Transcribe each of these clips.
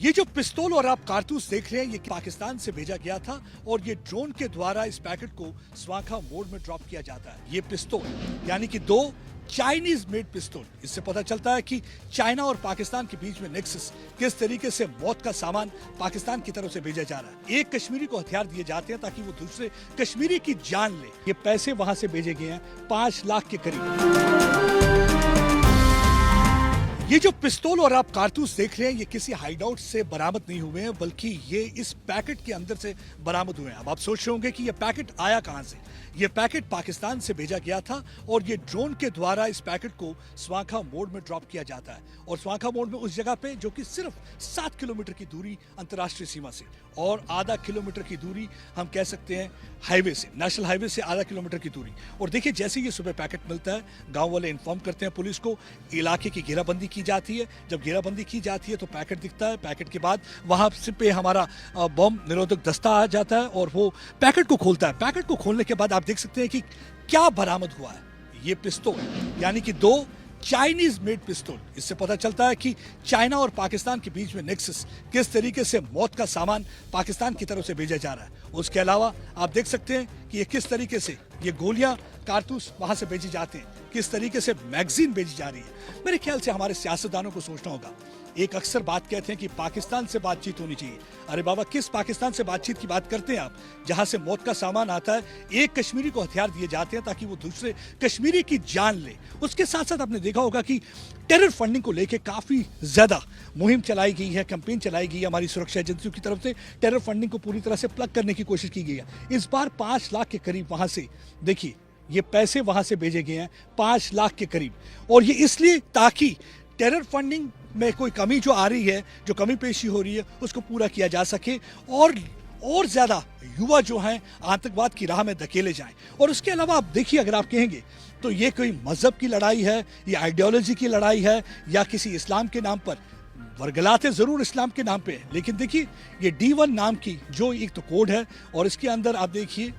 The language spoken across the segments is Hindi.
ये जो पिस्तौल और आप कारतूस देख रहे हैं ये पाकिस्तान से भेजा गया था और ये ड्रोन के द्वारा इस पैकेट को स्वाखा मोड में ड्रॉप किया जाता है। ये पिस्तौल यानी कि दो चाइनीज मेड पिस्तौल, इससे पता चलता है कि चाइना और पाकिस्तान के बीच में नेक्सस, किस तरीके से मौत का सामान पाकिस्तान की तरफ से भेजा जा रहा है। एक कश्मीरी को हथियार दिए जाते हैं ताकि वो दूसरे कश्मीरी की जान ले। ये पैसे वहां से भेजे गए हैं 5 लाख के करीब। ये जो पिस्तौल और आप कारतूस देख रहे हैं ये किसी हाइडआउट से बरामद नहीं हुए हैं, बल्कि ये इस पैकेट के अंदर से बरामद हुए हैं। अब आप सोच रहे होंगे कि ये पैकेट आया कहां से। ये पैकेट पाकिस्तान से भेजा गया था और ये ड्रोन के द्वारा इस पैकेट को स्वाखा मोड में ड्रॉप किया जाता है। और स्वाखा मोड में उस जगह पे जो कि सिर्फ 7 किलोमीटर की दूरी अंतर्राष्ट्रीय सीमा से और आधा किलोमीटर की दूरी हम कह सकते हैं हाईवे से, नेशनल हाईवे से आधा किलोमीटर की दूरी। और देखिए जैसे ये सुबह पैकेट मिलता है गांव वाले इन्फॉर्म करते हैं पुलिस को, इलाके की घेराबंदी की जाती है। जब घेराबंदी की जाती है तो पैकेट दिखता है। पैकेट के बाद वहां से पे हमारा बम निरोधक दस्ता आ जाता है और वो पैकेट को खोलता है। पैकेट को खोलने के बाद आप देख सकते हैं कि क्या बरामद हुआ है। ये पिस्तौल यानी कि दो चाइनीज मेड पिस्तौल, इससे पता चलता है कि चाइना और पाकिस्तान के बीच में नेक्सस, किस तरीके से मौत का सामान पाकिस्तान की तरफ से भेजा जा रहा है। उसके अलावा आप देख सकते हैं कि ये किस तरीके से ये गोलियां कारतूस वहां से भेजे जाते हैं, किस तरीके से मैगजीन भेजी जा रही है। मेरे ख्याल से हमारे सियासतदानों को सोचना होगा। एक अक्सर बात कहते हैं कि पाकिस्तान से बातचीत होनी चाहिए। अरे बाबा, किस पाकिस्तान से बातचीत की बात करते हैं आप, जहां से मौत का सामान आता है। एक कश्मीरी को हथियार दिए जाते हैं ताकि वो दूसरे कश्मीरी की जान ले। उसके साथ साथ आपने देखा होगा कि टेरर फंडिंग को लेकर काफी ज्यादा मुहिम चलाई गई है, कैंपेन चलाई गई है हमारी सुरक्षा एजेंसियों की तरफ से। टेरर फंडिंग को पूरी तरह से प्लग करने की कोशिश की गई है। इस बार 5 लाख के करीब वहां से, देखिए ये पैसे वहां से भेजे गए हैं 5 लाख के करीब। और ये इसलिए ताकि टेरर फंडिंग में कोई कमी जो आ रही है, जो कमी पेशी हो रही है, उसको पूरा किया जा सके और ज्यादा युवा जो हैं आतंकवाद की राह में धकेले जाएं। और उसके अलावा आप देखिए, अगर आप कहेंगे तो ये कोई मजहब की लड़ाई है, ये आइडियोलॉजी की लड़ाई है, या किसी इस्लाम के नाम पर। वरगलाते जरूर इस्लाम के नाम पे है, लेकिन देखिए ये D1 नाम की जो एक तो कोड है और इसके अंदर आप देखिए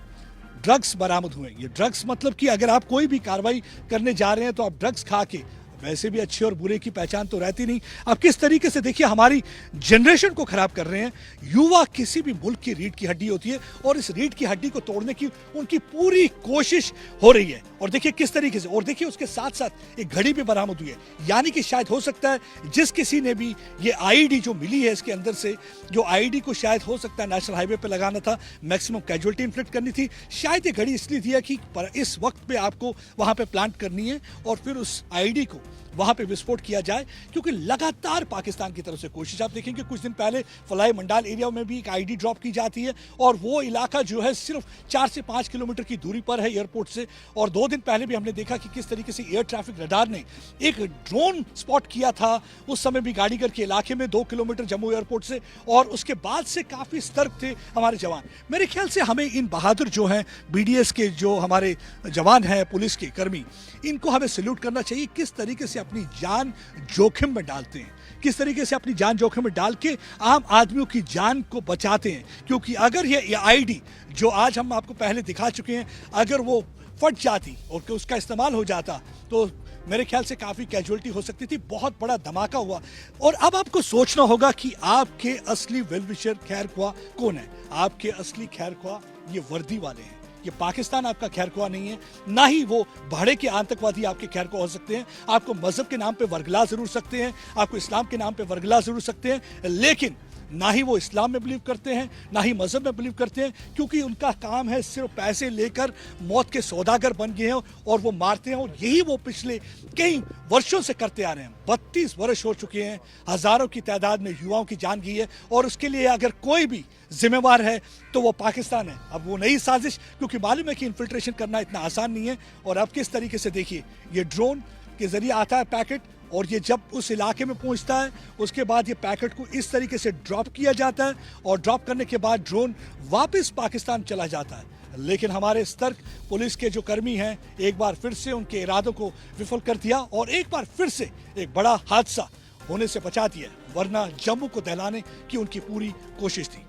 ड्रग्स बरामद हुए। ये ड्रग्स मतलब कि अगर आप कोई भी कार्रवाई करने जा रहे हैं तो आप ड्रग्स खा के, वैसे भी अच्छे और बुरे की पहचान तो रहती नहीं, आप किस तरीके से देखिए हमारी जनरेशन को खराब कर रहे हैं। युवा किसी भी मुल्क की रीढ़ की हड्डी होती है और इस रीढ़ की हड्डी को तोड़ने की उनकी पूरी कोशिश हो रही है। और देखिए किस तरीके से, और देखिए उसके साथ साथ एक घड़ी भी बरामद हुई है। यानी कि शायद हो सकता है जिस किसी ने भी ये आईडी जो मिली है इसके अंदर से, जो आईडी को शायद हो सकता है नेशनल हाईवे पे लगाना था, मैक्सिमम कैजुअलिटी इन्फ्लिक्ट करनी थी। शायद ये घड़ी इसलिए दिया कि इस वक्त पे आपको वहां पे प्लांट करनी है और फिर उस आईडी को वहां पे विस्फोट किया जाए, क्योंकि लगातार पाकिस्तान की तरफ से कोशिश। आप देखेंगे कुछ दिन पहले फलाई मंडाल एरिया में भी एक आईडी ड्रॉप की जाती है और वो इलाका जो है सिर्फ 4 से 5 किलोमीटर की दूरी पर है एयरपोर्ट से। और 2 दिन पहले भी हमने देखा कि किस तरीके से एयर ट्रैफिक रडार ने एक ड्रोन स्पॉट किया था, उस समय भी गाड़ीगर के इलाके में 2 किलोमीटर जम्मू एयरपोर्ट से। और उसके बाद से काफी सतर्क थे हमारे जवान। मेरे ख्याल से हमें इन बहादुर जो हैं BDS के जो हमारे जवान हैं, पुलिस के कर्मी, इनको हमें सैल्यूट करना चाहिए। किस तरीके से अपनी जान जोखिम में डालते हैं, किस तरीके से अपनी जान जोखिम में डाल के आम आदमियों की जान को बचाते हैं। क्योंकि अगर ये आईडी जो आज हम आपको पहले दिखा चुके हैं, अगर वो फट जाती और उसका इस्तेमाल हो जाता तो मेरे ख्याल से काफी कैजुअलिटी हो सकती थी, बहुत बड़ा धमाका हुआ। और अब आपको सोचना होगा कि आपके असली वेलविशर खैरख्वाह कौन है। आपके असली खैरख्वाह ये वर्दी वाले हैं। ये पाकिस्तान आपका खैरख्वाह नहीं है, ना ही वो भाड़े के आतंकवादी आपके खैरख्वाह हो सकते हैं। आपको मजहब के नाम पे वर्गला जरूर सकते हैं, आपको इस्लाम के नाम पे वर्गला जरूर सकते हैं, लेकिन ना ही वो इस्लाम में बिलीव करते हैं, ना ही मजहब में बिलीव करते हैं, क्योंकि उनका काम है सिर्फ पैसे लेकर मौत के सौदागर बन गए हैं और वो मारते हैं। और यही वो पिछले कई वर्षों से करते आ रहे हैं। 32 वर्ष हो चुके हैं, हजारों की तादाद में युवाओं की जान गई है। और उसके लिए अगर कोई भी जिम्मेवार है तो वो पाकिस्तान है। अब वो नई साजिश, क्योंकि मालूम है कि इन्फिल्ट्रेशन करना इतना आसान नहीं है। और अब किस तरीके से देखिए ये ड्रोन के जरिए आता है पैकेट, और ये जब उस इलाके में पहुंचता है उसके बाद ये पैकेट को इस तरीके से ड्रॉप किया जाता है और ड्रॉप करने के बाद ड्रोन वापस पाकिस्तान चला जाता है। लेकिन हमारे सतर्क पुलिस के जो कर्मी हैं एक बार फिर से उनके इरादों को विफल कर दिया और एक बार फिर से एक बड़ा हादसा होने से बचा दिया, वरना जम्मू को दहलाने की उनकी पूरी कोशिश थी।